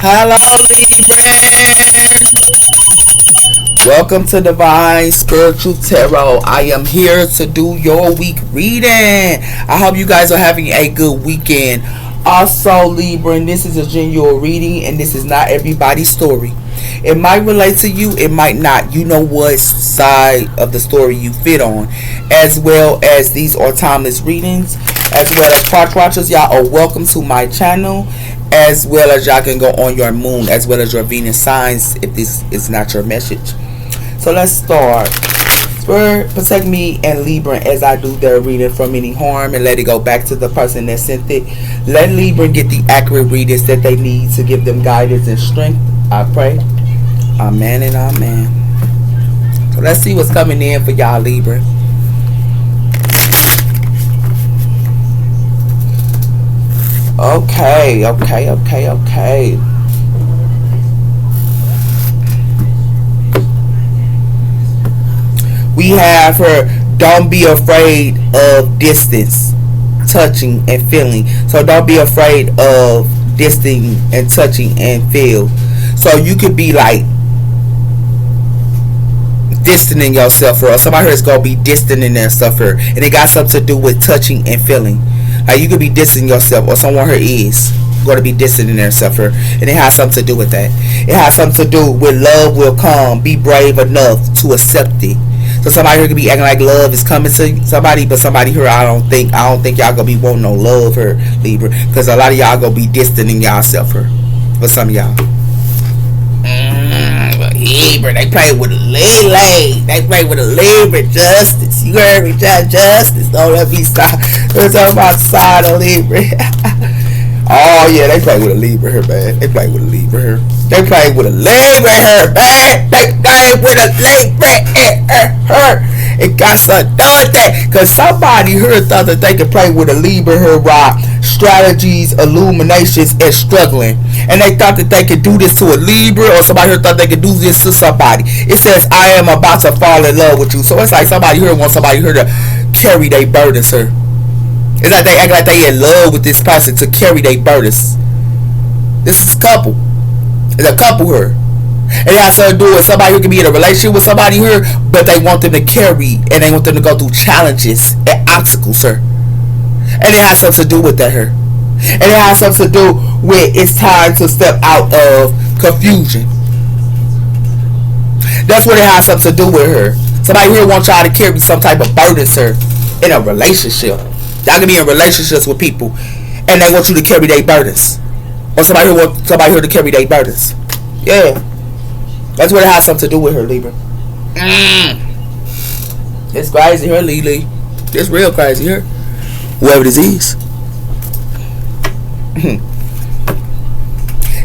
Hello, Libra. Welcome to Divine Spiritual Tarot. I am here to do your week reading. I hope you guys are having a good weekend. Also, Libra, this is a genuine reading, and this is not everybody's story. It might relate to you, it might not. You know what side of the story you fit on. As well as these are timeless readings. As well as part watchers, y'all are welcome to my channel. As well as y'all can go on your moon, as well as your Venus signs if this is not your message. So let's start. Spirit, protect me and Libra as I do their reading from any harm, and let it go back to the person that sent it. Let Libra get the accurate readings that they need to give them guidance and strength. I pray. Amen and amen. So let's see what's coming in for y'all, Libra. Okay. We have her, don't be afraid of distance, touching and feeling. So don't be afraid of distancing and touching and feel. So you could be like distancing yourself, or somebody here is going to be distancing themselves here. And it got something to do with touching and feeling. Like you could be distancing yourself, or someone here is going to be distancing themselves here. And it has something to do with that. It has something to do with love will come. Be brave enough to accept it. So somebody here could be acting like love is coming to somebody, but somebody here I don't think y'all gonna be wanting no love here, Libra, because a lot of y'all gonna be distancing y'allself here. For some of y'all, Libra, they play with a lady. They play with a Libra justice. You heard me, justice. Don't let me stop. We're talking about side of Libra. Oh yeah, they play with a Libra here, man. They play with a Libra here. They play with a Libra here, man. They play with a Libra here. It got something to do with that. Because somebody here thought that they could play with a Libra here, right? Strategies, illuminations, and struggling. And they thought that they could do this to a Libra, or somebody here thought they could do this to somebody. It says, I am about to fall in love with you. So it's like somebody here wants somebody here to carry their burdens here. It's like they act like they in love with this person to carry their burdens. This is a couple. It's a couple here. And it has something to do with somebody who can be in a relationship with somebody here, but they want them to carry and they want them to go through challenges and obstacles here. And it has something to do with that here. And it has something to do with it's time to step out of confusion. That's what it has something to do with her. Somebody here wants y'all to carry some type of burdens here in a relationship. Y'all can be in relationships with people and they want you to carry their burdens. Or somebody here wants somebody here to carry their burdens. Yeah. That's what it has something to do with her, Libra. It's crazy here, Lily. It's real crazy here. Whoever this is. It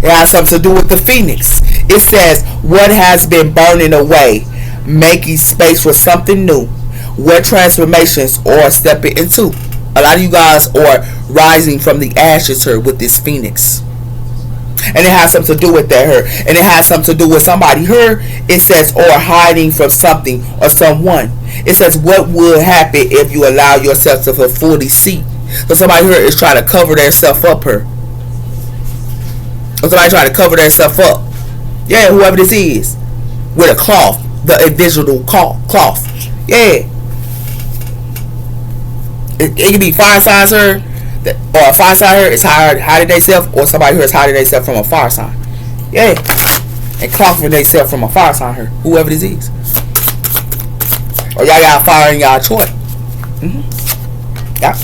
has something to do with the Phoenix. It says, what has been burning away, making space for something new. What transformations are stepping into. A lot of you guys are rising from the ashes here with this Phoenix. And it has something to do with that here. And it has something to do with somebody here. It says, or hiding from something or someone. It says, what would happen if you allow yourself to fully see? So somebody here is trying to cover themselves up here. Or somebody trying to cover themselves up. Yeah, whoever this is. With a cloth. The invisible cloth. Yeah. It can be fire signs here. Or a fire sign here is hiding themselves, or somebody here is hiding themselves from a fire sign. Yeah. And clothing themselves from a fire sign here. Whoever this is. Or y'all got fire in y'all choice. Yeah.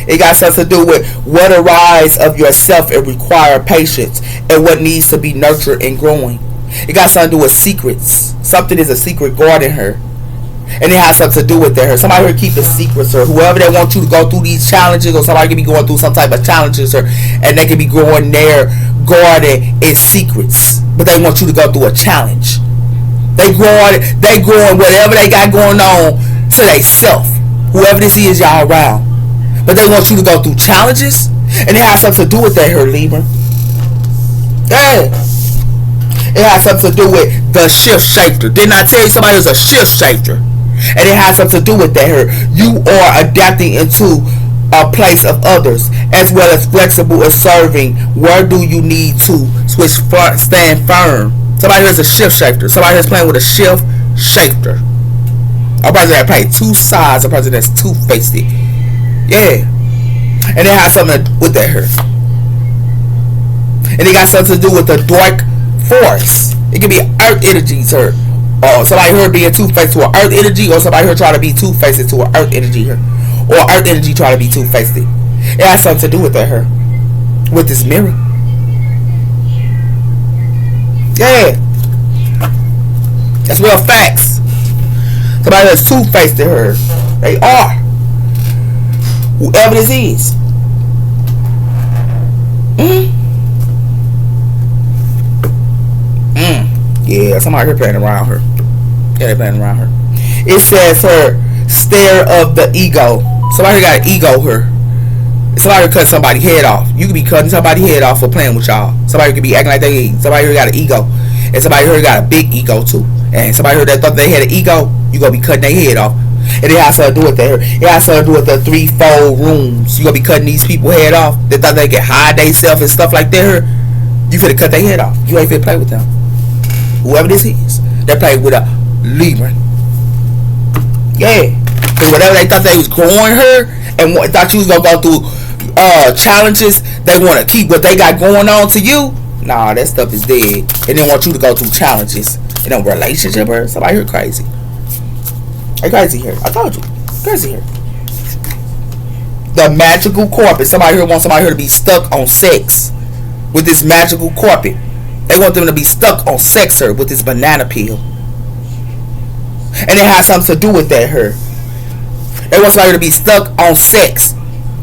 It got something to do with what arise of yourself and require patience, and what needs to be nurtured and growing. It got something to do with secrets. Something is a secret guarding her. And it has something to do with that. Somebody here keeping secrets, or whoever they want you to go through these challenges, or somebody can be going through some type of challenges, or and they can be growing their garden in secrets, but they want you to go through a challenge. They growing whatever they got going on to they self. Whoever this is y'all around, but they want you to go through challenges, and it has something to do with that here, Libra. Yeah. It has something to do with the shift shifter. Didn't I tell you somebody was a shift shifter? And it has something to do with that here. You are adapting into a place of others, as well as flexible in serving. Where do you need to switch front, stand firm? Somebody here's a shift shifter. Somebody here's playing with a shift shifter. A person that play two sides, a person that's two-faced. Yeah. And it has something to do with that here. And it got something to do with the dark force. It can be earth energies here. Or somebody here being two-faced to an earth energy, or somebody here trying to be two-faced to an earth energy here. Or earth energy trying to be two-faced. It has something to do with that here. With this mirror. Yeah. That's real facts. Somebody that's two-faced to her. They are. Whoever this is. Yeah, somebody here playing around her. Yeah, they playing around her. It says her stare of the ego. Somebody got an ego here. Somebody cut somebody's head off. You could be cutting somebody's head off for playing with y'all. Somebody could be acting like they. Somebody here got an ego, and somebody here got a big ego too. And somebody here that thought they had an ego, you gonna be cutting their head off. And it has something to do with that. It has something to do with the threefold rooms. You gonna be cutting these people head off. They thought they could hide themselves and stuff like that. You finna cut their head off. You ain't finna play with them. Whoever this is, they play with a Libra. Yeah, because whatever they thought they was growing her and thought you was gonna go through challenges, they want to keep what they got going on to you. Nah, that stuff is dead. And they want you to go through challenges in a relationship or somebody here crazy. They crazy here. I told you, crazy here. The magical carpet. Somebody here wants somebody here to be stuck on sex with this magical carpet. They want them to be stuck on sex here with this banana peel. And it has something to do with that here. They want somebody to be stuck on sex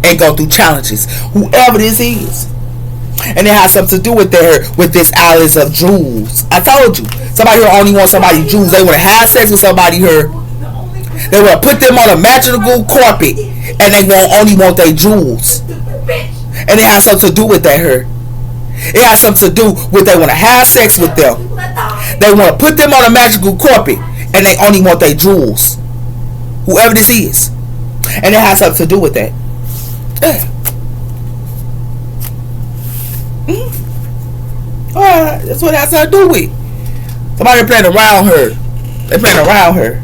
and go through challenges. Whoever this is. And it has something to do with that here, with this Alice of Jewels. I told you. Somebody here only wants somebody jewels. They want to have sex with somebody here. They want to put them on a magical carpet. And they only want their jewels. And it has something to do with that here. It has something to do with they want to have sex with them. They want to put them on a magical carpet. And they only want their jewels. Whoever this is. And it has something to do with that. Yeah. Alright, that's what it has to do with. Somebody playing around her. They playing around her.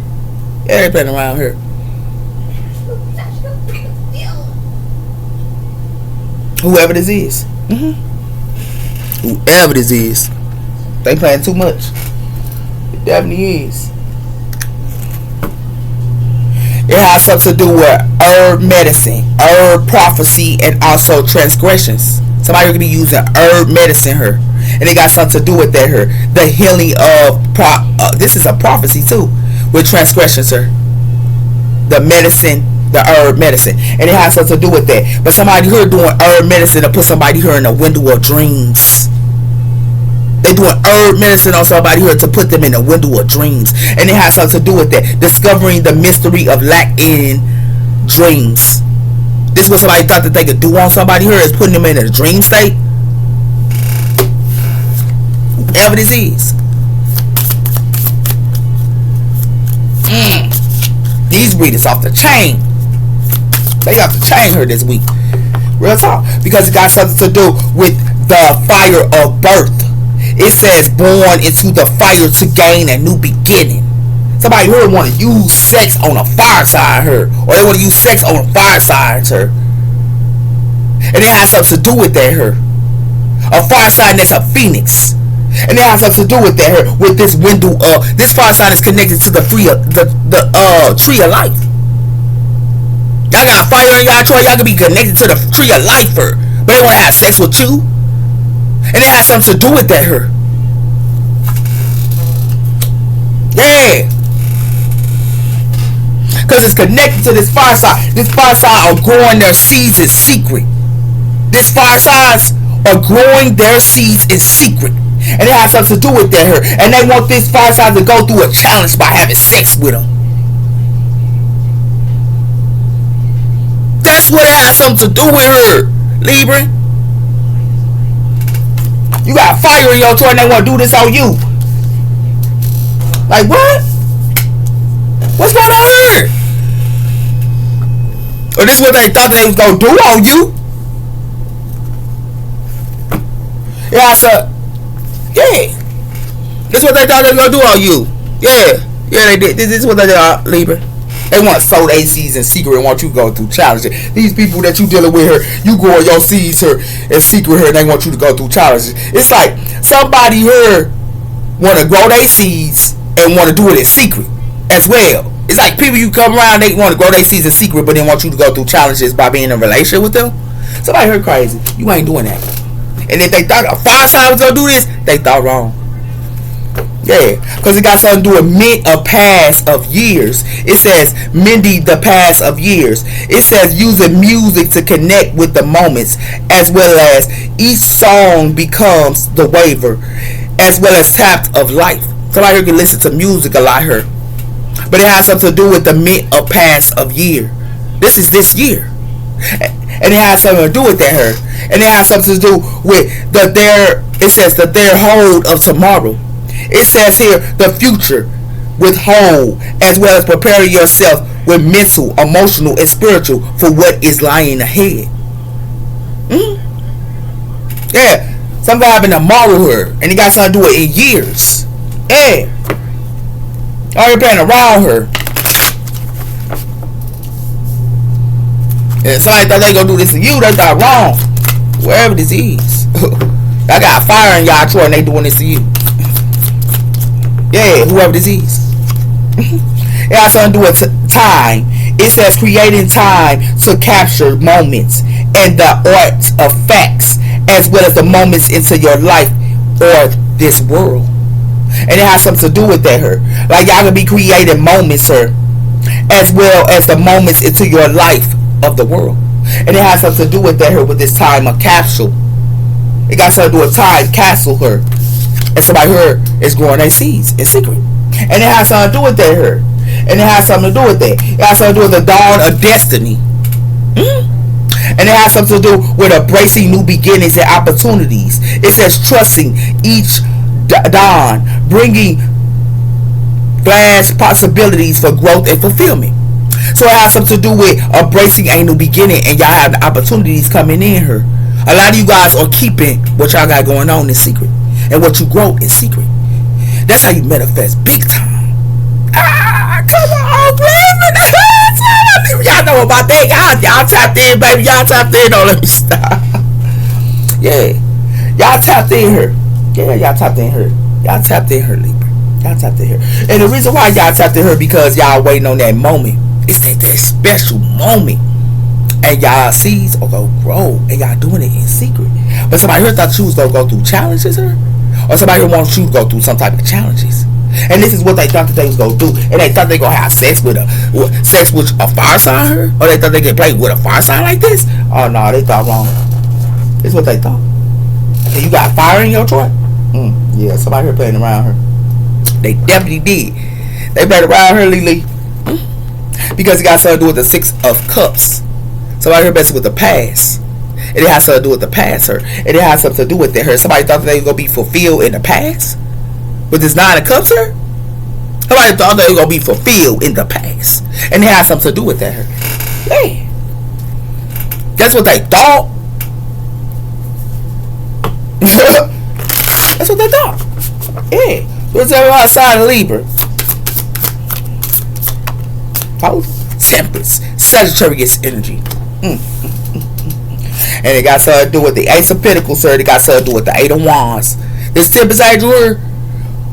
Yeah, they playing around her. Whoever this is. Whoever this is. They playing too much. It definitely is. It has something to do with herb medicine, herb prophecy, and also transgressions. Somebody could be using herb medicine here. And it got something to do with that here. The healing of this is a prophecy too. With transgressions here. The medicine, the herb medicine. And it has something to do with that. But somebody here doing herb medicine to put somebody here in a window of dreams. They doing herb medicine on somebody here to put them in a window of dreams. And it has something to do with that. Discovering the mystery of lack in dreams. This is what somebody thought that they could do on somebody here, is putting them in a dream state. Whoever this is. These readers off the chain. They off the chain here this week. Real talk. Because it got something to do with the fire of birth. It says born into the fire to gain a new beginning. Somebody here want to use sex on a fireside here. Or they want to use sex on a fireside here. And it has something to do with that here. A fireside that's a phoenix. And it has something to do with that here. With this window of... This fireside is connected to the tree of life. Y'all got fire in y'all tree. Y'all can be connected to the tree of life here. But they want to have sex with you. And it has something to do with that here. Yeah. Because it's connected to this fireside. This fireside are growing their seeds in secret. This firesides are growing their seeds in secret. And it has something to do with that here. And they want this fireside to go through a challenge by having sex with them. That's what it has something to do with her, Libra. You got fire in your toy and they want to do this on you. Like what? What's going on here? Or this is what they thought they was gonna do on you. Yeah, so yeah. This is what they thought they was gonna do on you. Yeah. Yeah, they did. This is what they did, Libra. They want to sow their seeds in secret and want you to go through challenges. These people that you dealing with her, you growing your seeds her in secret her, and they want you to go through challenges. It's like somebody here want to grow their seeds and want to do it in secret as well. It's like people you come around, they want to grow their seeds in secret, but they want you to go through challenges by being in a relationship with them. Somebody heard crazy. You ain't doing that. And if they thought a fire sign was gonna do this, they thought wrong. Yeah, because it got something to do with mend a past of years. It says mending the past of years. It says using music to connect with the moments, as well as each song becomes the waver, as well as tapped of life. Somebody here can listen to music a lot here, but it has something to do with the mend a past of year. This is this year, and it has something to do with that here, and it has something to do with It says the their hold of tomorrow. It says here the future with hold, as well as preparing yourself with mental, emotional, and spiritual for what is lying ahead. Yeah, something having tomorrow here, and it got something to do it in years. Yeah, are you playing around her? And somebody thought they gonna do this to you, they thought wrong. Wherever this is, I got fire in y'all Troy, and they doing this to you. Yeah, whoever this is. It has something to do with time. It says creating time to capture moments and the art of facts, as well as the moments into your life or this world. And it has something to do with that here. Like y'all gonna be creating moments here, as well as the moments into your life of the world. And it has something to do with that here, with this time of capsule. It got something to do with time capsule here. And somebody here is growing their seeds in secret. And it has something to do with that here. And it has something to do with that. It has something to do with the dawn of destiny. And it has something to do with embracing new beginnings and opportunities. It says trusting each dawn, bringing vast possibilities for growth and fulfillment. So it has something to do with embracing a new beginning, and y'all have the opportunities coming in here. A lot of you guys are keeping what y'all got going on in secret, and what you grow in secret. That's how you manifest big time. Come on, baby. Y'all know about that. Y'all tapped in, baby. Y'all tapped in. Don't let me stop. Yeah. Y'all tapped in here. Yeah, y'all tapped in here. Y'all tapped in here, Libra. Y'all tapped in here. And the reason why y'all tapped in here, because y'all waiting on that moment. It's that special moment. And y'all seeds are going to grow, and y'all doing it in secret. But somebody here thought you was going to go through challenges here, or somebody here wants you to go through some type of challenges. And this is what they thought that they was going to do. And they thought they going to have sex with a fire sign here, or they thought they could play with a fire sign like this. Oh no, they thought wrong. This is what they thought. And you got fire in your chart? Yeah, somebody here playing around here. They definitely did. They played around here, Lily. Because it got something to do with the 6 of Cups. Somebody here messing with the past. And it has something to do with the past her. And it has something to do with that her. Somebody thought that they were going to be fulfilled in the past. With this 9 of Cups her. Somebody thought they were going to be fulfilled in the past. And it has something to do with that her. Hey. That's what they thought. That's what they thought. Yeah. What's everyone outside of Libra? Temperance, Sagittarius energy. And it got something to do with the Ace of Pentacles, sir. It got something to do with the 8 of Wands. This Temperance angel here,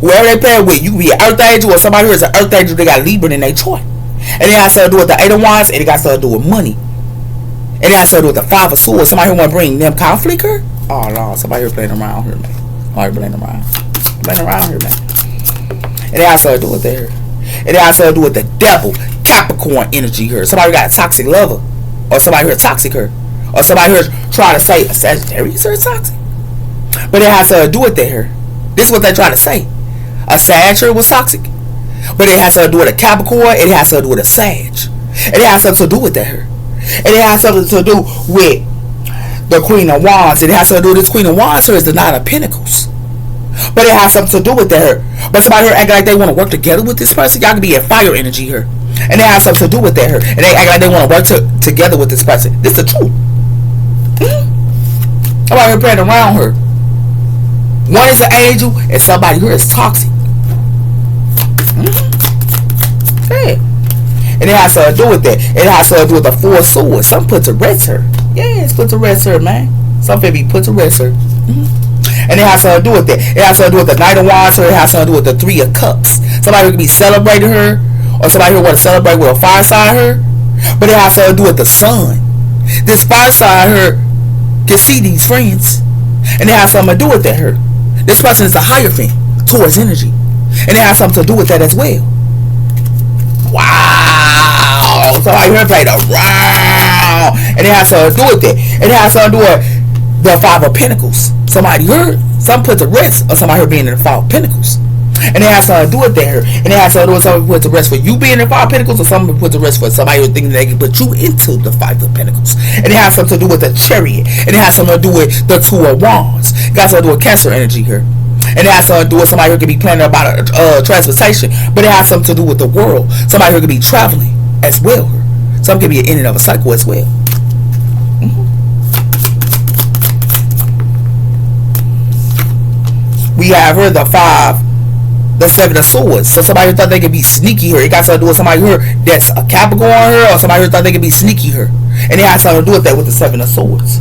whoever they pair with, you can be an Earth angel or somebody who is an Earth angel. They got Libra in their chart. And it got something to do with the 8 of Wands, and it got something to do with money. And it got something to do with the 5 of Swords. Somebody who want to bring them conflict here. Oh no, somebody here playing around here, man. Somebody playing around here, man. And it has something to do with that. And it has something to do with the devil, Capricorn energy here. Somebody got a toxic lover, or somebody here toxic her, or somebody here trying to say a Sagittarius is toxic. But it has to do with that here. This is what they're trying to say. A Sagittarius was toxic, but it has to do with a Capricorn. It has to do with a Sag, and it has something to do with that here. And it has something to do with the Queen of Wands. It has to do with this Queen of Wands here is the 9 of Pentacles. But it has something to do with that here. But somebody here acting like they want to work together with this person. Y'all can be in fire energy here. And it has something to do with that her. And they act like they want to work together with this person. This is the truth. I'm out here playing around her. One is an angel and somebody here is toxic. Yeah. And it has to do with that. It has to do with the 4 swords. Some put to rest her. Yeah, it's put to rest her, man. Some be put to rest her. And it has to do with that. It has to do with the Knight of Wands. Or it has to do with the 3 of Cups. Somebody could be celebrating her, or somebody who want to celebrate with a fire sign her. But it has to do with the sun. This fire sign her can see these friends, and it has something to do with that her. This person is a hierophant towards energy, and it has something to do with that as well. Wow! Somebody here played around, and it has something to do with that. And it has something to do with the 5 of Pentacles. Somebody heard, some put to rest, or somebody here being in the 5 of Pentacles. And it has something to do with that. And it has something to do with somebody put to rest for you being in 5 of Pentacles, or somebody put to rest for somebody who thinking they can put you into the 5 of Pentacles. And it has something to do with the Chariot. And it has something to do with the 2 of Wands. It got something to do with Cancer energy here. And it has something to do with somebody who could be planning about transportation. But it has something to do with the world. Somebody who could be traveling as well. Some could be an ending of a cycle as well. We have her the 7 of Swords. So somebody who thought they could be sneaky here. It got something to do with somebody here that's a Capricorn here, or somebody who thought they could be sneaky here. And it has something to do with that with the 7 of Swords.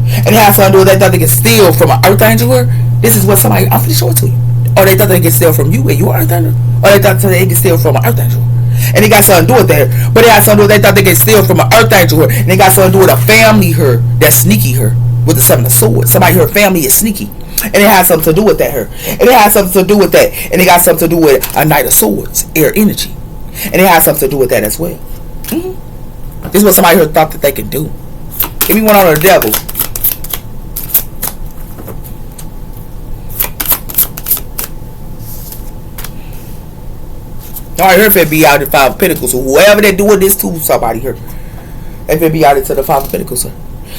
And it has something to do with that they thought they could steal from an Earth Angel here. This is what somebody, I'm pretty sure to you. Or they thought they could steal from you and you are Earth Angel. Or they thought they could steal from an Earth Angel. And it got something to do with that. But it has something to do with they thought they could steal from an Earth Angel here. And it got something to do with a family here that's sneaky here with the 7 of Swords. Somebody here family is sneaky. And it has something to do with that here. And it has something to do with that. And it got something to do with a Knight of Swords, air energy. And it has something to do with that as well. This is what somebody here thought that they could do. Give me one on the Devil. Alright, here if it be out in 5 of Pentacles. So whoever they doing this to, somebody here. If it be out into the 5 of Pentacles, sir.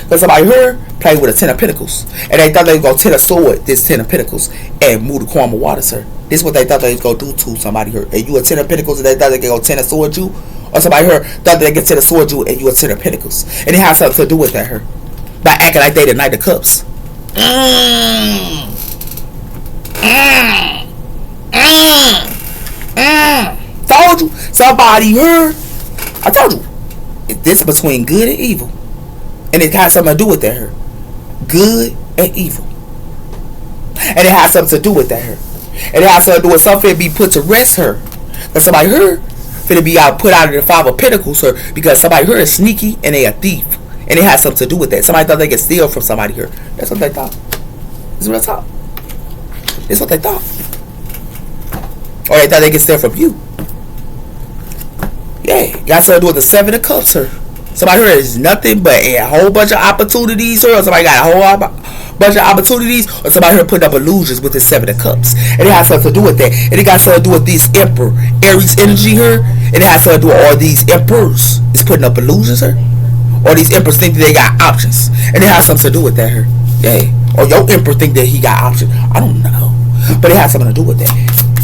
Because somebody here played with a 10 of Pentacles. And they thought they was going to 10 of Sword, this 10 of Pentacles, and move the Queen of Water, sir. This is what they thought they was going to do to somebody here. And you a 10 of Pentacles and they thought they could go 10 of Sword you. Or somebody here thought they could 10 of Sword you and you a 10 of Pentacles. And it has something to do with that here. By acting like they the Knight of Cups. Told you. Somebody here. I told you. This is between good and evil. And it has something to do with that here. Good and evil. And it has something to do with that here. And it has something to do with something be put to rest her. Because somebody here finna be put out of the 5 of Pentacles her. Because somebody here is sneaky and they a thief. And it has something to do with that. Somebody thought they could steal from somebody here. That's what they thought. This is what I thought. This is what they thought. Or they thought they could steal from you. Yeah. Got something to do with the 7 of Cups her. Somebody here is nothing but a whole bunch of opportunities, or somebody got a whole bunch of opportunities, or somebody here putting up illusions with the 7 of Cups. And it has something to do with that. And it got something to do with this Emperor, Aries energy here. And it has something to do with all these Emperors is putting up illusions here. Or these Emperors think that they got options. And it has something to do with that here. Yeah. Or your Emperor think that he got options. I don't know. But it has something to do with that.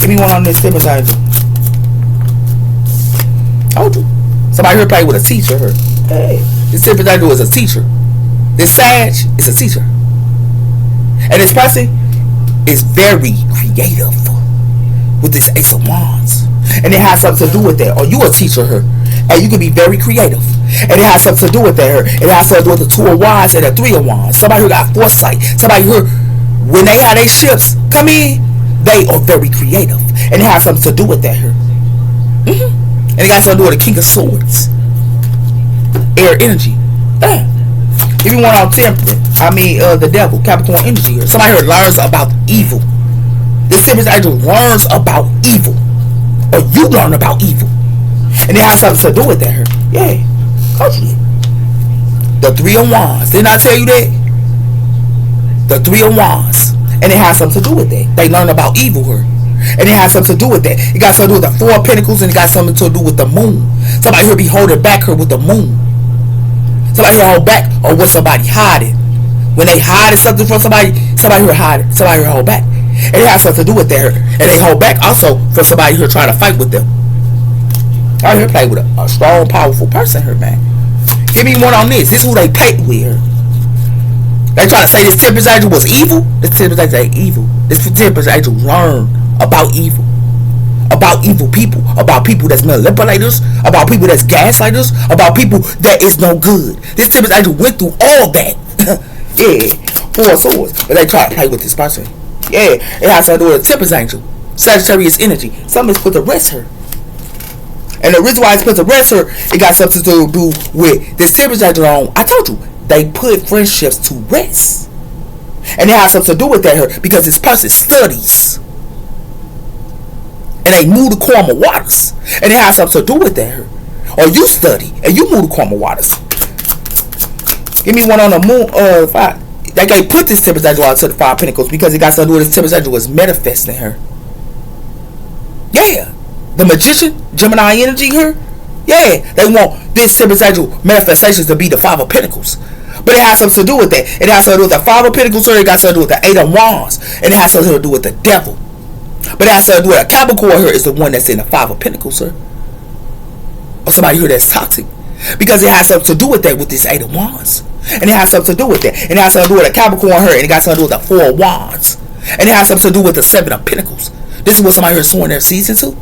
Give me one on this sympathizer. Told you. Somebody here played with a teacher here. Hey, this sympathizer is a teacher. This Sag is a teacher. And this person is very creative with this Ace of Wands. And it has something to do with that. Or you a teacher here. And you can be very creative. And it has something to do with that here. It has something to do with the 2 of Wands and the 3 of Wands. Somebody who got foresight. Somebody who, when they have their ships come in, they are very creative. And it has something to do with that here. And it got something to do with the King of Swords. Air energy. If you want on temperate, the Devil, Capricorn energy here. Somebody here learns about evil. This Sympathy Angel learns about evil. Or you learn about evil. And it has something to do with that here. Yeah. Coach you. The 3 of Wands. Didn't I tell you that? The 3 of Wands. And it has something to do with that. They learn about evil here. And it has something to do with that. It got something to do with the 4 of Pentacles, and it got something to do with the moon. Somebody here be holding back her with the moon. Somebody here hold back or what somebody hiding. When they hide something from somebody here hide it. Somebody here hold back. And it has something to do with that. And they hold back also for somebody here trying to fight with them. I here play with a strong, powerful person here, man. Give me one on this. This is who they played with here. They try to say this Temperance Angel was evil. This Temperance Angel ain't evil. This Temperance Angel learned about evil. About evil people. About people that's manipulators. About people that's gaslighters. About people that is no good. This Temperance Angel went through all that. Yeah. 4 of Swords. But they try to play with this person. Yeah. It has something to do with a Temperance Angel. Sagittarius energy. Something is put to rest her. And the reason why it's put to rest her, it got something to do with this Temperance Angel on. I told you. They put friendships to rest. And it has something to do with that here. Because this person studies. And they move the karma waters. And it has something to do with that here. Or you study. And you move the karma waters. Give me one on the moon. 5. Like they put this Temperance Angel out to the 5 Pentacles. Because it got something to do with this Temperance Angel was manifesting her. Yeah. The Magician. Gemini energy here. Yeah. They want this Temperance Angel manifestations to be the 5 of Pentacles. But it has something to do with that. It has something to do with the 5 of Pentacles, sir. It got something to do with the 8 of Wands. And it has something to do with the devil. But it has something to do with a Capricorn here is the one that's in the 5 of Pentacles, sir. Or somebody here that's toxic. Because it has something to do with that with this 8 of Wands. And it has something to do with that. And it has something to do with a Capricorn here. And it got something to do with the 4 of Wands. And it has something to do with the 7 of Pentacles. This is what somebody here is sworn their season to.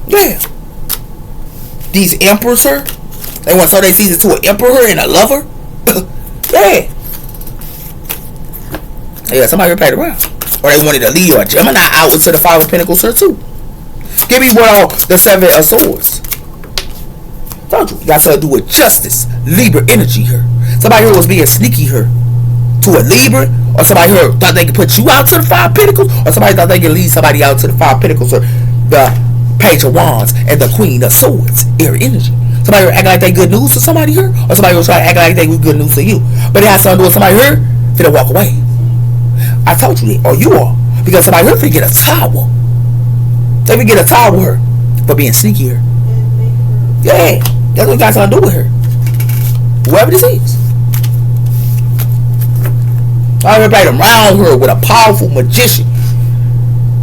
Yeah. These emperors, sir. They want to sow their season to an emperor and a lover. Yeah. Yeah, somebody here played around. Or they wanted to lead or a Gemini out into the 5 of Pentacles, sir, too. Give me one on the 7 of Swords. Told you. Got something to do with justice. Libra energy here. Somebody here was being sneaky here. To a Libra. Or somebody here thought they could put you out to the 5 Pentacles. Or somebody thought they could lead somebody out to the 5 Pentacles. Or the Page of Wands and the Queen of Swords. Air energy. Somebody will act like they good news to somebody here. Or somebody will try to act like they good news to you. But it has something to do with somebody here. Finna walk away. I told you that. Or you are. Because somebody here finna get a towel. They finna get a towel with her. For being sneaky here. Yeah. That's what got something to do with her. Whoever this is. I everybody around her with a powerful magician.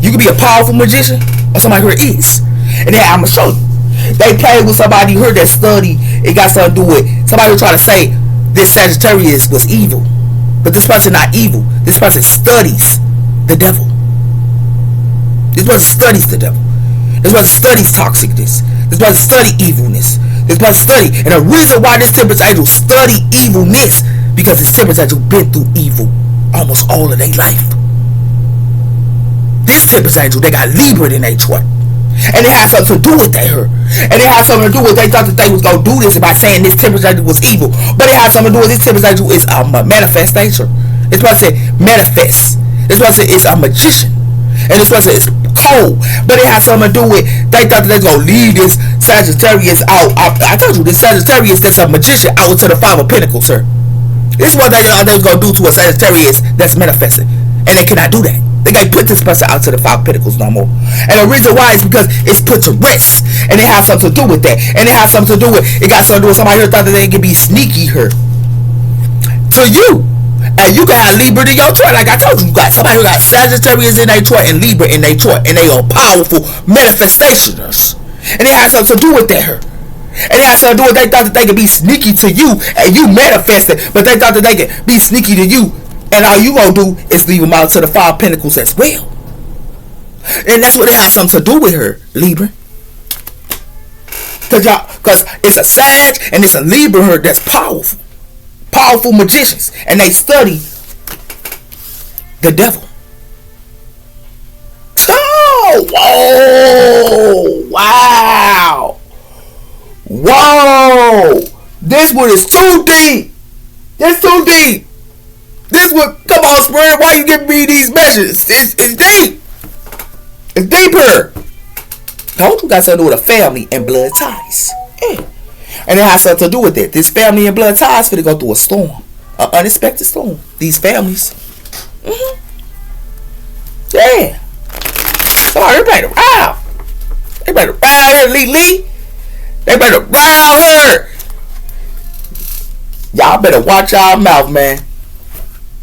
You can be a powerful magician. Or somebody here is. And then I'm gonna show you. They played with somebody here that studied. It got something to do with somebody who tried to say this Sagittarius was evil. But this person not evil. This person studies the devil. This person studies the devil. This person studies toxicness. This person study evilness. This person study. And the reason why this Temperance Angel study evilness, because this Temperance Angel been through evil almost all of their life. This Temperance Angel, they got Libra in their chart. And it has something to do with that her. And it has something to do with they thought that they was going to do this by saying this Temperance Angel was evil. But it has something to do with this Temperance Angel is a manifestation. This person manifests. This person is a magician. And this person is cold. But it has something to do with they thought that they was going to lead this Sagittarius out. I told you this Sagittarius that's a magician out to the 5 of Pentacles, sir. This is what they thought they was going to do to a Sagittarius that's manifesting. And they cannot do that. They can't put this person out to the 5 Pentacles no more. And the reason why is because it's put to rest. And it has something to do with that. And it has something to do with, it got something to do with somebody here thought that they could be sneaky here. To you. And you can have Libra in your chart. Like I told you, you got somebody who got Sagittarius in their chart and Libra in their chart. And they are powerful manifestationers. And it has something to do with that here. And it has something to do with they thought that they could be sneaky to you. And you manifested. But they thought that they could be sneaky to you. And all you gonna do is leave them out to the 5 Pentacles as well. And that's what it has something to do with her, Libra. Cause it's a Sag and it's a Libra her that's powerful. Powerful magicians. And they study the devil. Oh, whoa, wow. Whoa. This one is too deep. It's too deep. This one, come on, Spirit, why you giving me these messages? It's deep. It's deeper. Told you got something to do with a family and blood ties. Yeah. And it has something to do with it. This family and blood ties finna go through a storm. An unexpected storm. These families. Mm-hmm. Yeah. Come on, everybody around. Everybody around here, Lee. Everybody around here. Y'all better watch y'all mouth, man.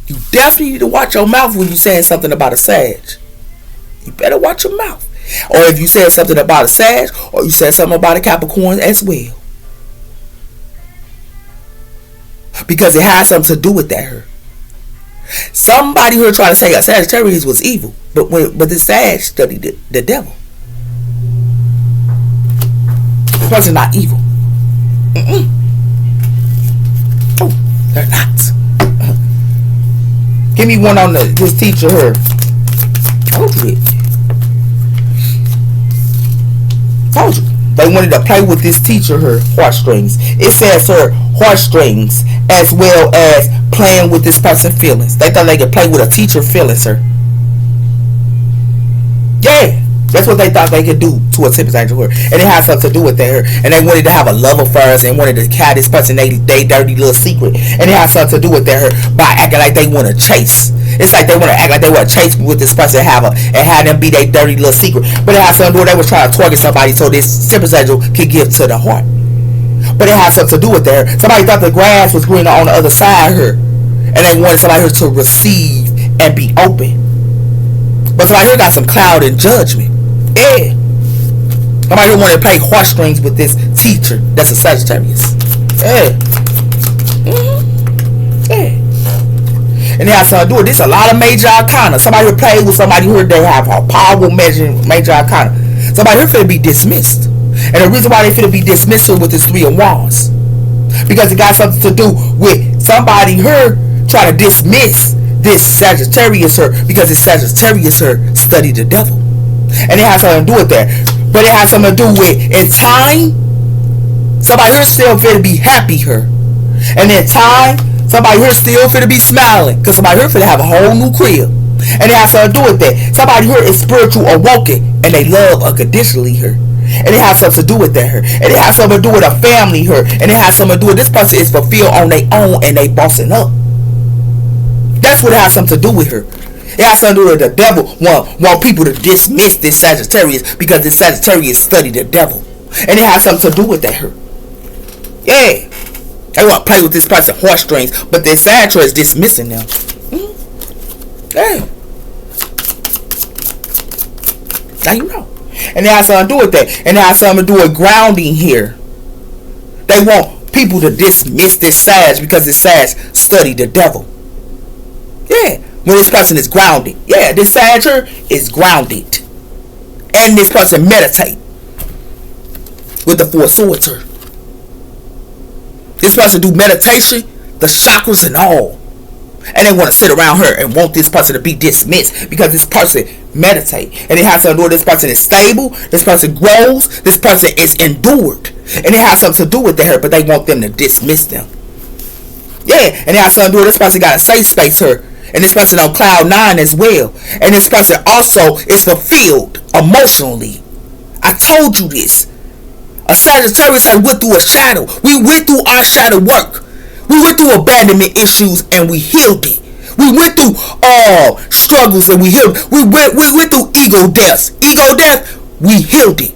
You definitely need to watch your mouth when you saying something about a Sag. You better watch your mouth. Or if you said something about a Sag, or you said something about a Capricorn as well. Because it has something to do with that here. Somebody here tried to say a Sagittarius was evil, but this Sag studied the devil. This person's not evil. Oh, they're not. Give me one on this teacher here. Told you it. Told you. They wanted to play with this teacher her heartstrings. It says her heartstrings as well as playing with this person's feelings. They thought they could play with a teacher feelings her. Yeah. That's what they thought they could do to a Tempest angel her. And it had something to do with her. And they wanted to have a love affair and wanted to have this person they dirty little secret. And it had something to do with her by acting like they want to chase. It's like they want to act like they want to chase with this person and have them be their dirty little secret. But it had something to do with they was trying to target somebody so this Tempest angel could give to the heart. But it had something to do with her. Somebody thought the grass was greener on the other side of her. And they wanted somebody here to receive and be open. But somebody here got some cloud and judgment. Yeah. Somebody here wanted to play heartstrings with this teacher that's a Sagittarius. Yeah. Yeah. And they have something to do with this. A lot of major arcana. Somebody here played with somebody here they have a powerful major arcana. Somebody here finna be dismissed. And the reason why they finna be dismissed with this Three of Wands, because it got something to do with somebody here trying to dismiss this Sagittarius her, because this Sagittarius her studied the devil. And it has something to do with that. But it has something to do with, in time, somebody here still finna be happy her. And in time, somebody here still finna be smiling, because somebody here finna have a whole new crib. And it has something to do with that. Somebody here is spiritual awoken, and they love unconditionally her. And it has something to do with that her. And it has something to do with a family her. And it has something to do with this person is fulfilled on their own and they bossing up. That's what it has something to do with her. It has something to do with the devil want people to dismiss this Sagittarius because this Sagittarius studied the devil. And it has something to do with that her. Yeah. They want to play with this person's heartstrings, but their Sagittarius is dismissing them. Yeah. Now you know. And it has something to do with that. And it has something to do with grounding here. They want people to dismiss this Sag because this Sag studied the devil. Yeah. When this person is grounded. Yeah, this Sag is grounded. And this person meditate. With the Four Swords. This person do meditation, the chakras and all. And they want to sit around her and want this person to be dismissed because this person meditate. And it has something to do with this person is stable, this person grows, this person is endured. And it has something to do with her, but they want them to dismiss them. Yeah, and it has something to do with this person got a safe space here. And this person on cloud 9 as well. And this person also is fulfilled emotionally. I told you this. A Sagittarius had went through a shadow. We went through our shadow work. We went through abandonment issues and we healed it. We went through struggles and we healed it. We went through ego deaths. Ego death, we healed it.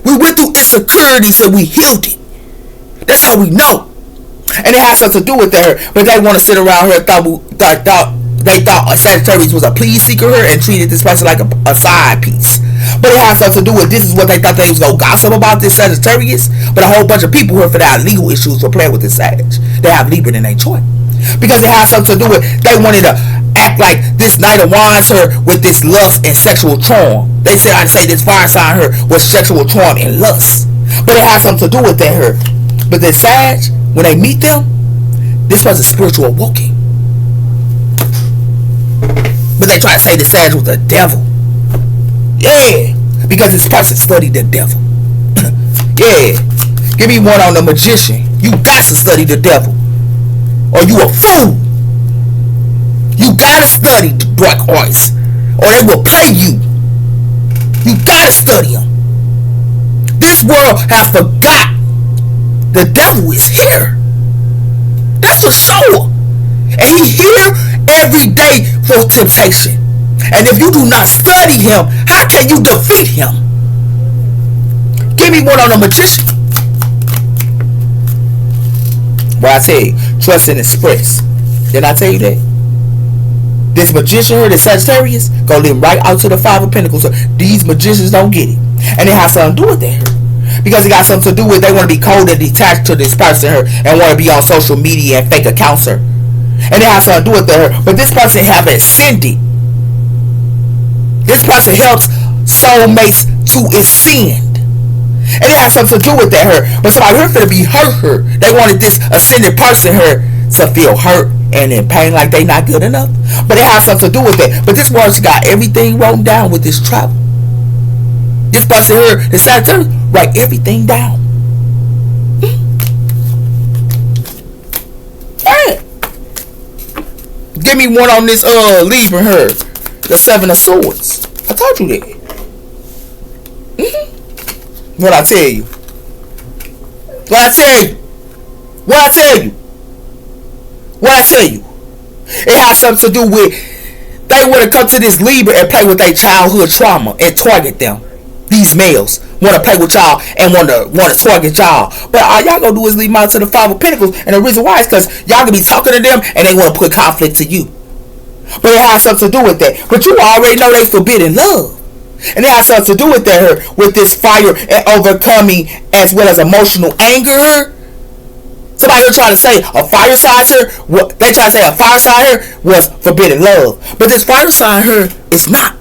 We went through insecurities and we healed it. That's how we know. And it has something to do with her. But they want to sit around here they thought a Sagittarius was a please seeker her and treated this person like a side piece. But it has something to do with this is what they thought they was going to gossip about this Sagittarius. But a whole bunch of people here for that legal issues for playing with this Sag. They have Libra in their chart. Because it has something to do with they wanted to act like this Knight of Wands her with this lust and sexual charm. They said I'd say this fire sign her with sexual charm and lust. But it has something to do with that her. But this Sag, when they meet them, this was a spiritual awoken. But they try to say the Sag was the devil. Yeah. Because this person studied the devil. Yeah. Give me one on the magician. You got to study the devil. Or you a fool. You gotta study the dark arts. Or they will play you. You gotta study them. This world has forgot the devil is here. That's for sure. And he's here every day for temptation. And if you do not study him, how can you defeat him? Give me one on the magician. Well, I tell you, trust and express. Didn't I tell you that? This magician here, the Sagittarius, gonna lead them right out to the Five of Pentacles. So these magicians don't get it. And it has something to do with that here. Because it got something to do with they want to be cold and detached to this person here and want to be on social media and fake accounts here. And it has something to do with that here. But this person have ascended. This person helps soulmates to ascend. And it has something to do with that here. But somebody here finna be hurt her. They wanted this ascended person here to feel hurt and in pain like they not good enough. But it has something to do with that. But this one's got everything wrote down with this travel. This person here, the Sagittarius, write everything down. Hey, give me one on this Libra here, the Seven of Swords. I told you that. What I tell you? What I tell you? What I tell you? What I tell you? It has something to do with they want to come to this Libra and play with their childhood trauma and target them. These males want to play with y'all and want to target y'all. But all y'all gonna do is lead them out to the Five of Pentacles. And the reason why is because y'all gonna be talking to them and they want to put conflict to you. But it has something to do with that. But you already know they forbidden love. And it has something to do with that here, with this fire and overcoming as well as emotional anger. Somebody here trying to say a fire sign here, they try to say a fire sign here was forbidden love. But this fire sign here is not.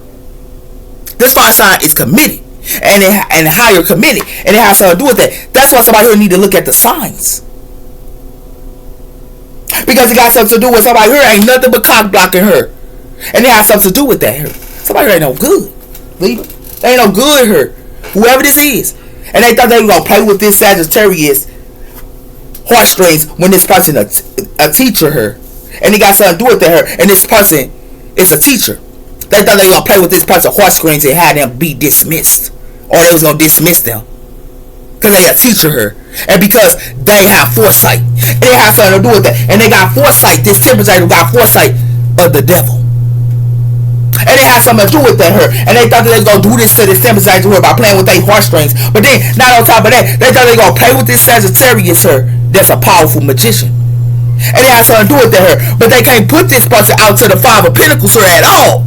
This fire sign is committed. And how you're committed. And it has something to do with that. That's why somebody here need to look at the signs. Because it got something to do with somebody here ain't nothing but cock blocking her. And it has something to do with that here. Somebody here ain't no good. Libra. They ain't no good here. Whoever this is. And they thought they were going to play with this Sagittarius heartstrings when this person a teacher her. And it got something to do with her. And this person is a teacher. They thought they were going to play with this person's heartstrings and have them be dismissed. Or they was going to dismiss them. Because they a teacher her. And because they have foresight. And it has something to do with that. And they got foresight. This temperature got foresight of the devil. And it has something to do with that her. And they thought that they was going to do this to this temperature by playing with their heartstrings. But then, not on top of that, they thought they were going to play with this Sagittarius her. That's a powerful magician. And it has something to do with that her. But they can't put this person out to the Five of Pentacles her at all.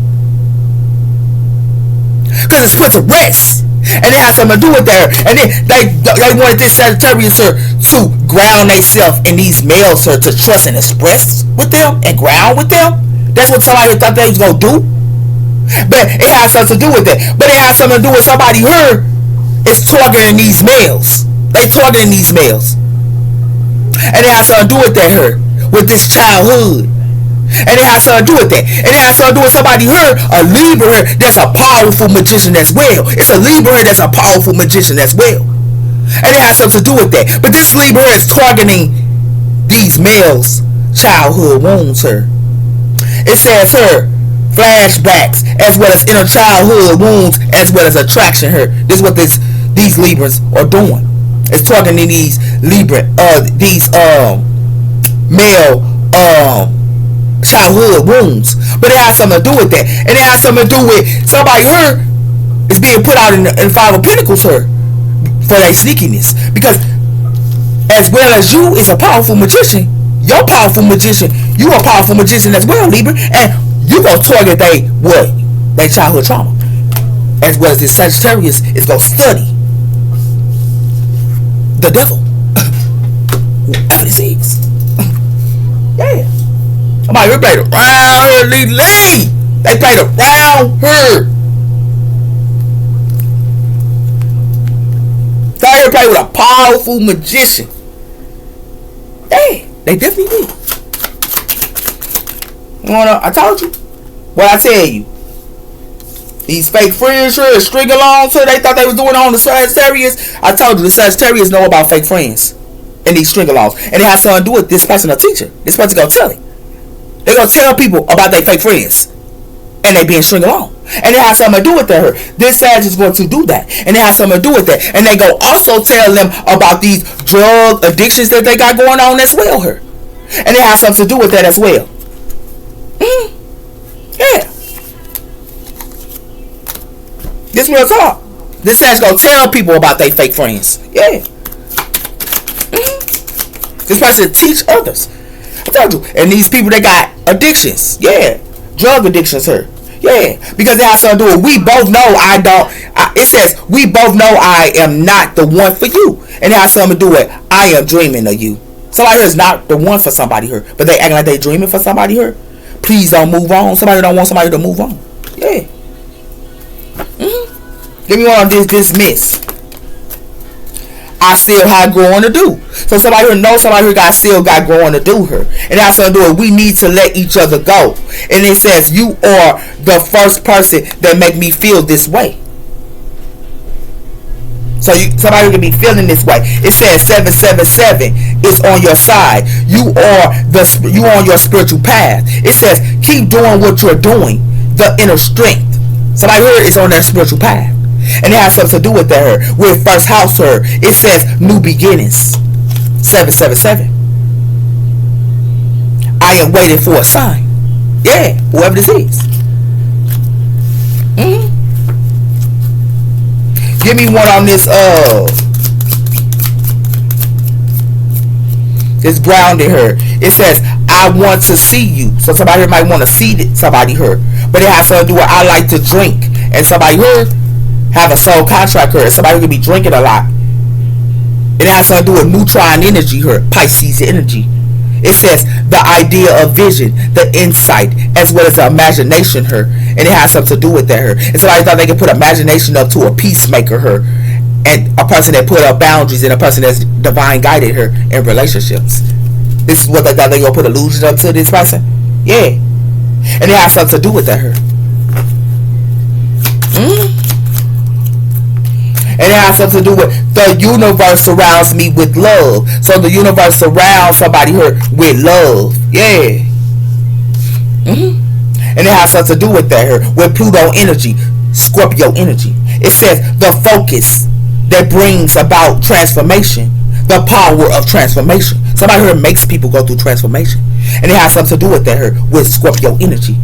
Because it's put to rest. And it has something to do with that. And then they wanted this Sagittarius her to ground themselves in these males her to trust and express with them and ground with them. That's what somebody thought they was going to do. But it has something to do with that. But it has something to do with somebody here is targeting these males. They targeting these males. And it has something to do with that here. With this childhood. And it has something to do with that. And it has something to do with somebody here, a Libra here, that's a powerful magician as well. It's a Libra here that's a powerful magician as well. And it has something to do with that. But this Libra here is targeting these males' childhood wounds here. It says here, flashbacks as well as inner childhood wounds as well as attraction here. This is what these Libras are doing. It's targeting these Libra, these male childhood wounds. But it has something to do with that. And it has something to do with somebody here is being put out in Five of Pentacles here for their sneakiness. Because as well as you is a powerful magician, you're a powerful magician, you a powerful magician as well, Libra. And you gonna target they childhood trauma. As well as this Sagittarius is gonna study the devil. Whoever this is. Yeah. Somebody here played around her, Lee. They played around her. They here played with a powerful magician. Yeah, they definitely did. I told you. What I tell you. These fake friends here, string along to they thought they was doing on the Sagittarius. I told you the Sagittarius know about fake friends and these string alongs. And it has something to do with this person a teacher. This person gonna tell him. They're gonna tell people about their fake friends. And they being string along. And it has something to do with that. This Sag is going to do that. And it has something to do with that. And they go also tell them about these drug addictions that they got going on as well here. And it has something to do with that as well. Yeah. This real talk. This Sag gonna tell people about their fake friends. Yeah. This person teach others. I told you. And these people, they got addictions. Yeah. Drug addictions her. Yeah, because it has something to do with we both know it says we both know I am not the one for you. And it has something to do with I am dreaming of you. Somebody here is not the one for somebody here, but they acting like they dreaming for somebody here. Please don't move on. Somebody don't want somebody to move on. Yeah. Give me one on this dismiss. I still have growing to do. So somebody here knows somebody here still got growing to do her. And that's something to do it. We need to let each other go. And it says you are the first person that make me feel this way. So somebody can be feeling this way. It says 777 is on your side. You on your spiritual path. It says keep doing what you're doing. The inner strength. Somebody here is on that spiritual path. And it has something to do with her. With first house her. It says new beginnings. 777. I am waiting for a sign. Yeah, whoever this is. Give me one on this this grounded her. It says I want to see you. So somebody here might want to see somebody here. But it has something to do with I like to drink. And somebody here have a soul contract here. Somebody could be drinking a lot. It has something to do with neutron energy here. Pisces energy. It says the idea of vision, the insight, as well as the imagination her. And it has something to do with that her. And somebody thought they could put imagination up to a peacemaker her. And a person that put up boundaries and a person that's divine guided her in relationships. This is what they thought they gonna put illusions up to this person. Yeah. And it has something to do with that her. And it has something to do with the universe surrounds me with love. So the universe surrounds somebody here with love. Yeah. And it has something to do with that here. With Pluto energy. Scorpio energy. It says the focus that brings about transformation. The power of transformation. Somebody here makes people go through transformation. And it has something to do with that here. With Scorpio energy.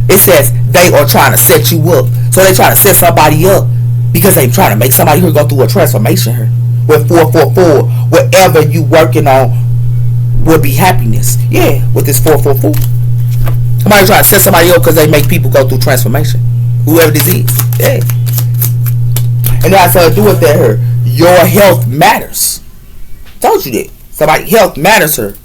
It says they are trying to set you up. So they try to set somebody up. Because they trying to make somebody here go through a transformation here. With 444, whatever you working on will be happiness. Yeah, with this 444. Somebody trying to set somebody up because they make people go through transformation. Whoever this is. Yeah. And that's how to do with that here. Your health matters. Told you that. Somebody health matters here.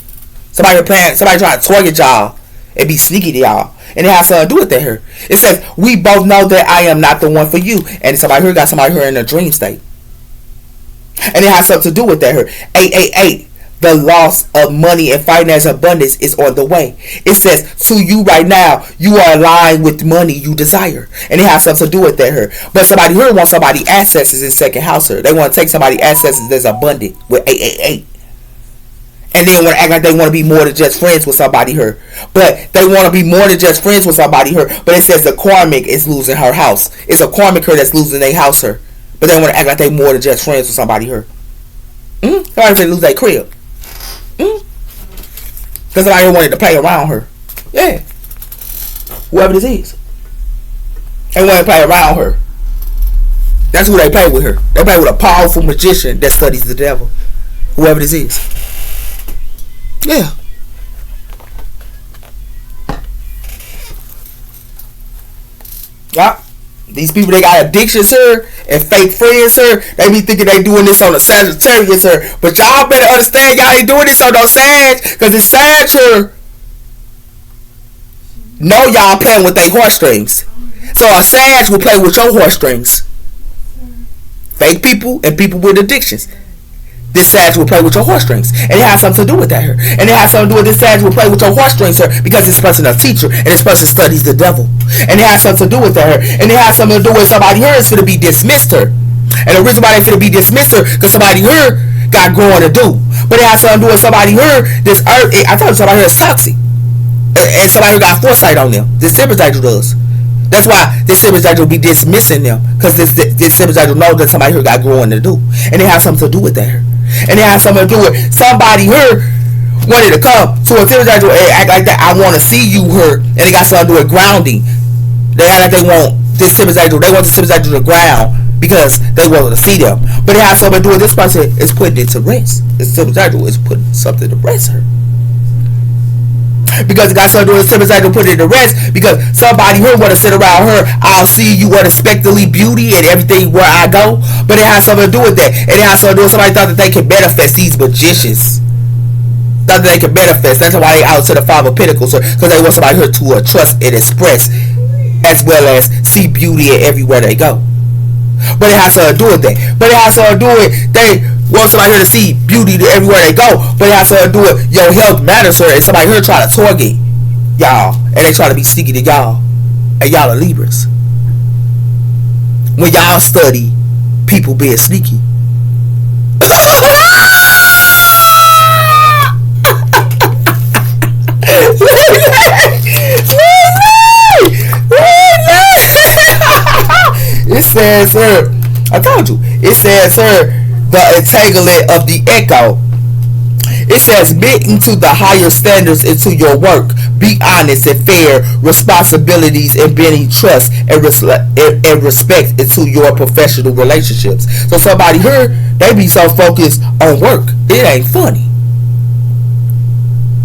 Somebody trying to twerk at y'all. It be sneaky to y'all. And it has something to do with that here. It says, we both know that I am not the one for you. And somebody here got somebody here in a dream state. And it has something to do with that here. 888. The loss of money and finance abundance is on the way. It says, to you right now, you are aligned with money you desire. And it has something to do with that here. But somebody here wants somebody accesses in second house here. They want to take somebody accesses that's abundant with 888. And then want to act like they want to be more than just friends with somebody here. But they want to be more than just friends with somebody here. But it says the karmic is losing her house. It's a karmic here that's losing their house here. But they want to act like they more than just friends with somebody here. Somebody they lose their crib. Because somebody wanted to play around her. Yeah. Whoever this is. They want to play around her. That's who they play with her. They play with a powerful magician that studies the devil. Whoever this is. Yeah. Yeah. These people, they got addictions here and fake friends here. They be thinking they doing this on a Sagittarius here. But y'all better understand y'all ain't doing this on no Sag. Because it's Sag here. No, y'all playing with their heartstrings. So a Sag will play with your heartstrings. Fake people and people with addictions. This Sag will play with your heartstrings. And it has something to do with that here. And it has something to do with this Sag will play with your heartstrings here. Because this person is a teacher. And this person studies the devil. And it has something to do with that here. And it has something to do with somebody here is going to be dismissed her. And the reason why they're going to be dismissed her. Because somebody here got growing to do. But it has something to do with somebody here. This earth. I told you somebody here is toxic. And somebody here got foresight on them. This sympathizer does. That's why this sympathizer will be dismissing them. Because this sympathizer knows that somebody here got growing to do. And it has something to do with that here. And it has something to do with somebody here wanted to come to a sympathizer and act like that. I want to see you here. And it got something to do with grounding. They act like they want this sympathizer. They want the sympathizer to ground because they want to see them. But it has something to do with this person is putting it to rest. This sympathizer is putting something to rest her. Because it got something to do with sympathize to put it to rest. Because somebody here want to sit around her. I'll see you unexpectedly beauty and everything where I go. But it has something to do with that. And it has something to do with somebody thought that they can manifest these magicians. Thought that they can manifest. That's why they out to the Five of Pentacles. Because they want somebody here to trust and express, as well as see beauty everywhere they go. But it has to do with that. But it has to do with they want somebody here to see beauty everywhere they go. But it has to do with your health matters, sir. And somebody here try to target y'all, and they try to be sneaky to y'all, and y'all are Libras. When y'all study people being sneaky. It says, sir, I told you. It says, sir, the entanglement of the echo. It says, admit into the higher standards into your work. Be honest and fair. Responsibilities and building trust and respect into your professional relationships. So somebody here, they be so focused on work, it ain't funny.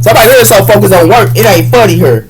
Somebody here is so focused on work, it ain't funny here.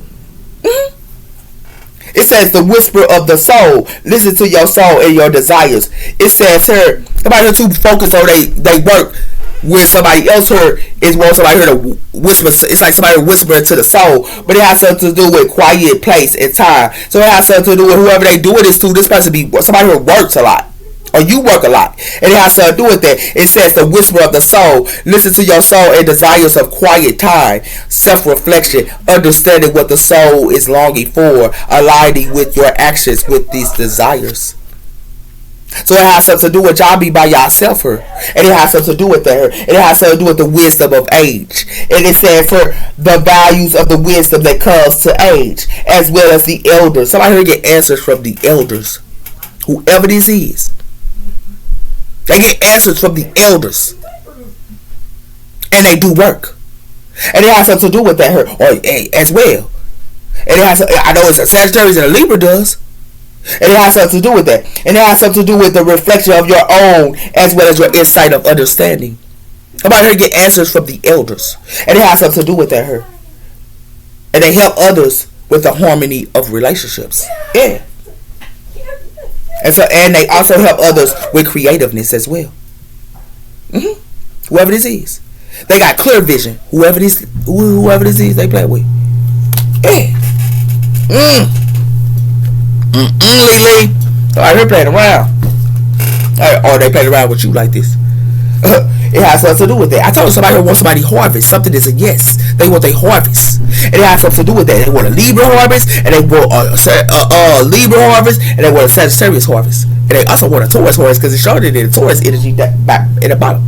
It says the whisper of the soul. Listen to your soul and your desires. It says here, somebody here too focused on they work, where somebody else here is want somebody here to whisper. It's like somebody whispering to the soul, but it has something to do with quiet place and time. So it has something to do with whoever they doing this to. This person be somebody who works a lot, or you work a lot, and it has something to do with that. It says the whisper of the soul. Listen to your soul and desires of quiet time, self-reflection, understanding what the soul is longing for, aligning with your actions with these desires. So it has something to do with y'all be by yourself here. And it has something to do with that. And it has something to do with the wisdom of age. And it says for the values of the wisdom that comes to age, as well as the elders. Somebody here get answers from the elders. Whoever this is. They get answers from the elders. And they do work. And it has something to do with that here. Or as well. And it has, I know it's a Sagittarius and a Libra does. And it has something to do with that. And it has something to do with the reflection of your own, as well as your insight of understanding. About her get answers from the elders. And it has something to do with that her. And they help others with the harmony of relationships. Yeah. And they also help others with creativeness as well. Whoever this is. They got clear vision. Whoever this is they play with. Yeah. Lee. So I hear playing around. Or they played around with you like this. It has something to do with that. I told somebody who wants somebody harvest. Something is a yes. They want a harvest. And it has something to do with that. They want a Libra harvest, and they want a Libra harvest, and they want a Sagittarius harvest. And they also want a Taurus harvest because it showed it in the Taurus energy back in the bottom.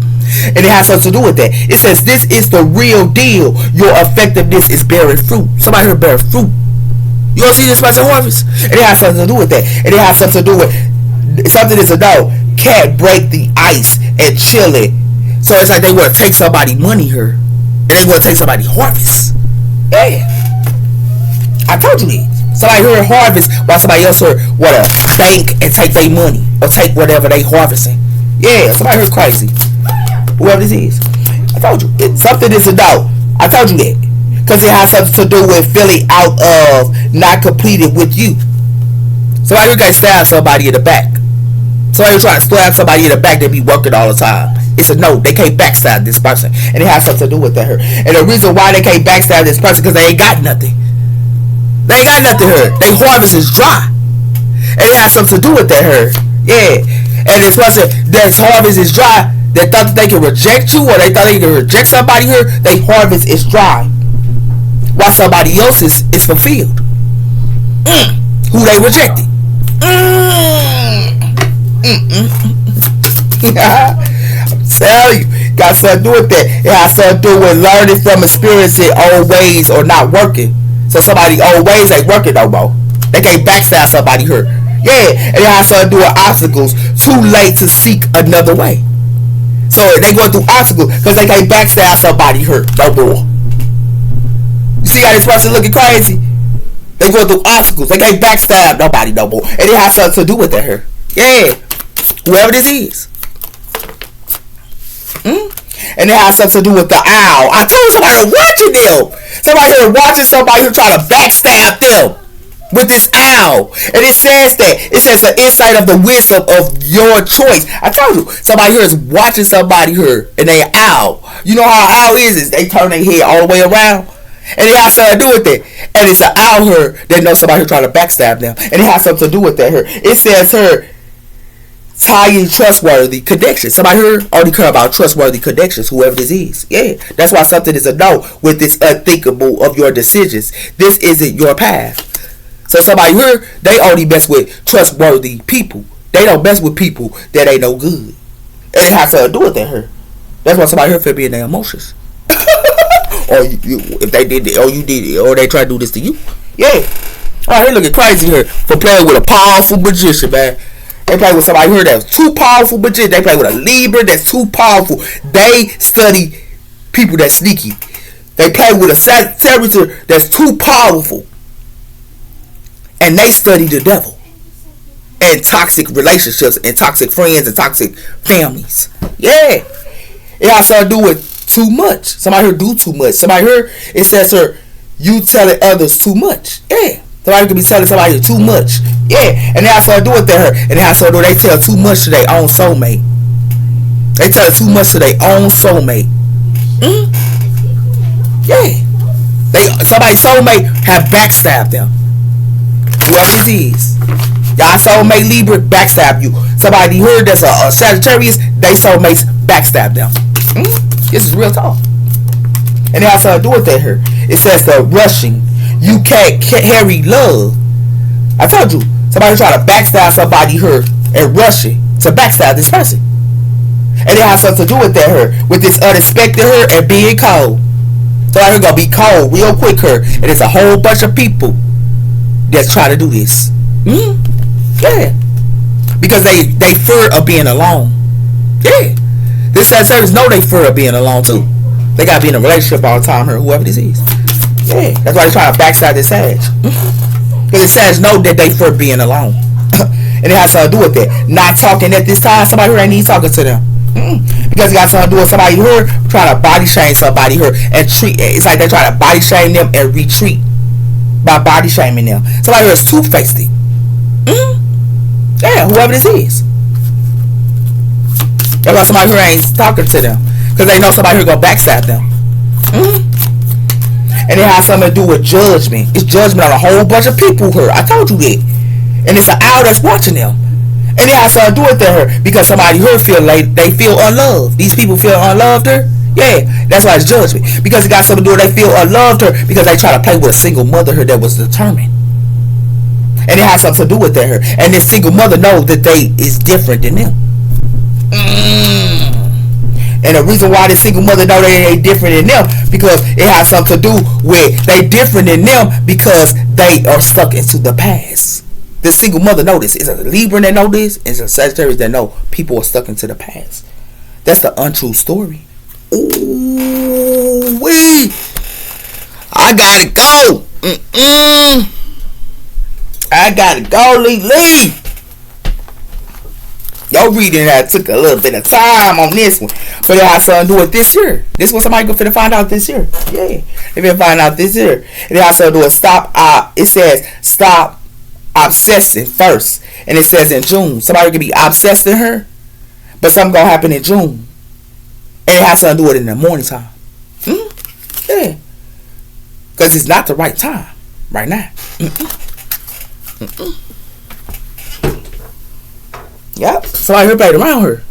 And it has something to do with that. It says this is the real deal. Your effectiveness is bearing fruit. Somebody here bear fruit. You don't see this person harvest? And it has something to do with that. And it has something to do with something that's a no. Can't break the ice and chill it. So it's like they want to take somebody money here. And they want to take somebody harvest. Yeah. I told you this. Somebody here harvest while somebody else here want to bank and take their money. Or take whatever they harvesting. Yeah, somebody here's crazy. Whoever this is. I told you. Something is a no. I told you that. Because it has something to do with feeling out of not completed with you. Somebody who can stab somebody in the back. Somebody who try to stab somebody in the back, they be working all the time. It's a no, they can't backstab this person. And it has something to do with that here. And the reason why they can't backstab this person because they ain't got nothing. They ain't got nothing here. They harvest is dry. And it has something to do with that here. Yeah. And this person, their harvest is dry, they thought that they can reject you or they thought they can reject somebody here, they harvest is dry. While somebody else's is fulfilled. Who they rejected. I'm telling you, got something to do with that. It has something to do with learning from experiencing old ways or not working. So somebody old ways ain't working no more. They can't backstab somebody here. Yeah, and it has something to do with obstacles. Too late to seek another way. So they going through obstacles because they can't backstab somebody here no more. You see how this person looking crazy? They going through obstacles. They can't backstab nobody no more. And it has something to do with that here. Yeah. Whoever this is. And it has something to do with the owl. I told somebody watching them. Somebody here watching somebody who trying to backstab them with this owl. And it says the insight of the wisdom of your choice. I told you, somebody here is watching somebody here and they an owl. You know how an owl is they turn their head all the way around. And it has something to do with it. And it's an owl here that knows somebody who trying to backstab them. And it has something to do with that here. It says here, tying trustworthy connections. Somebody here only care about trustworthy connections, whoever this is. Yeah, that's why something is a no with this unthinkable of your decisions. This isn't your path. So somebody here, they only mess with trustworthy people. They don't mess with people that ain't no good. And it has to do with that here. That's why somebody here feel be in their emotions. Or if they did it, or you did it, or they try to do this to you. Yeah. Alright, here looking crazy here for playing with a powerful magician, man. They play with somebody here that's too powerful, but they play with a Libra that's too powerful. They study people that's sneaky. They play with a Sagittarius that's too powerful. And they study the devil. And toxic relationships, and toxic friends, and toxic families. Yeah. It has to do with too much. Somebody here do too much. Somebody here, it says here, you telling others too much. Yeah. Somebody could be telling somebody too much. Yeah. And it has to do with that. And it has to do, they tell too much to their own soulmate. They tell too much to their own soulmate. Yeah. Somebody's soulmate have backstabbed them. Whoever this is. Y'all soulmate Libra backstab you. Somebody here that's a Sagittarius, they soulmates backstab them. This is real talk. And it has to do with that here. It says the rushing. You can't carry love. I told you. Somebody try to backstab somebody here and rush it to backstab this person. And it has something to do with that here. With this unexpected here and being cold. Somebody here gonna be cold real quick here. And there's a whole bunch of people that's trying to do this. Yeah. Because they fear of being alone. Yeah. This Sagittarius know they fear of being alone too. They gotta be in a relationship all the time here, whoever this is. Yeah. That's why they trying to backstab this Sag. Because the Sag know that they fear being alone. And it has something to do with that. Not talking at this time, somebody here ain't even talking to them. Because it got something to do with somebody here trying to body shame somebody here and treat. It's like they try to body shame them and retreat by body shaming them. Somebody here is two-faced. Yeah, whoever this is. That's why somebody here ain't talking to them. Because they know somebody here gonna backstab them. And it has something to do with judgment. It's judgment on a whole bunch of people here. I told you that. And it's an owl that's watching them. And it has something to do with that here. Because somebody here feel like they feel unloved. These people feel unloved here. Yeah, that's why it's judgment. Because it got something to do with they feel unloved her because they try to play with a single mother here that was determined. And it has something to do with that here. And this single mother knows that they is different than them. And the reason why this single mother know they ain't different than them because it has something to do with they different than them because they are stuck into the past. The single mother know this. It's a Libra that know this. It's a Sagittarius that know people are stuck into the past. That's the untrue story. Ooh wee! I gotta go. I gotta go, Lee. Your reading that took a little bit of time on this one, but it has something to do with this year. This was somebody gonna find out this year. Yeah, they gonna find out this year. And it has something to do with stop. It says stop obsessing first, and it says in June somebody could be obsessing her, but something gonna happen in June, and it has something to do with it in the morning time. Yeah, because it's not the right time right now. Yep, somebody here played around her.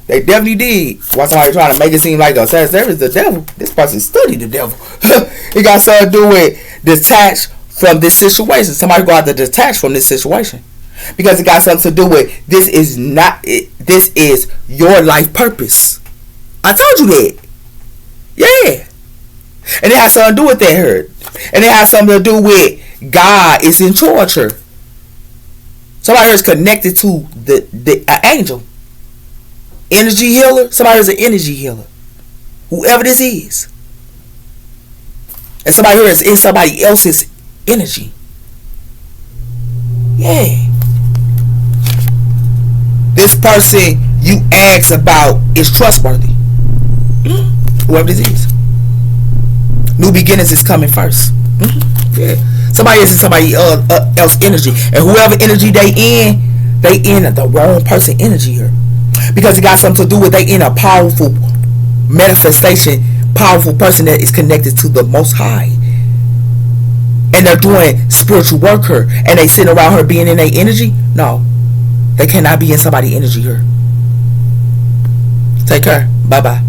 They definitely did. Why somebody trying to make it seem like a Sagittarius the devil? This person studied the devil. It got something to do with detach from this situation. Somebody go out to detach from this situation because it got something to do with this is not it. This is your life purpose. I told you that. Yeah, and it has something to do with that hurt, and it has something to do with God is in charge here. Somebody here is connected to the angel. Energy healer. Somebody is an energy healer. Whoever this is. And somebody here is in somebody else's energy. Yeah. This person you ask about is trustworthy. Whoever this is. New beginnings is coming first. Yeah. Somebody is in somebody else energy. And whoever energy they in the wrong person energy here. Because it got something to do with they in a powerful manifestation, powerful person that is connected to the Most High. And they're doing spiritual work here. And they sitting around her being in their energy. No. They cannot be in somebody's energy here. Take care. Bye-bye.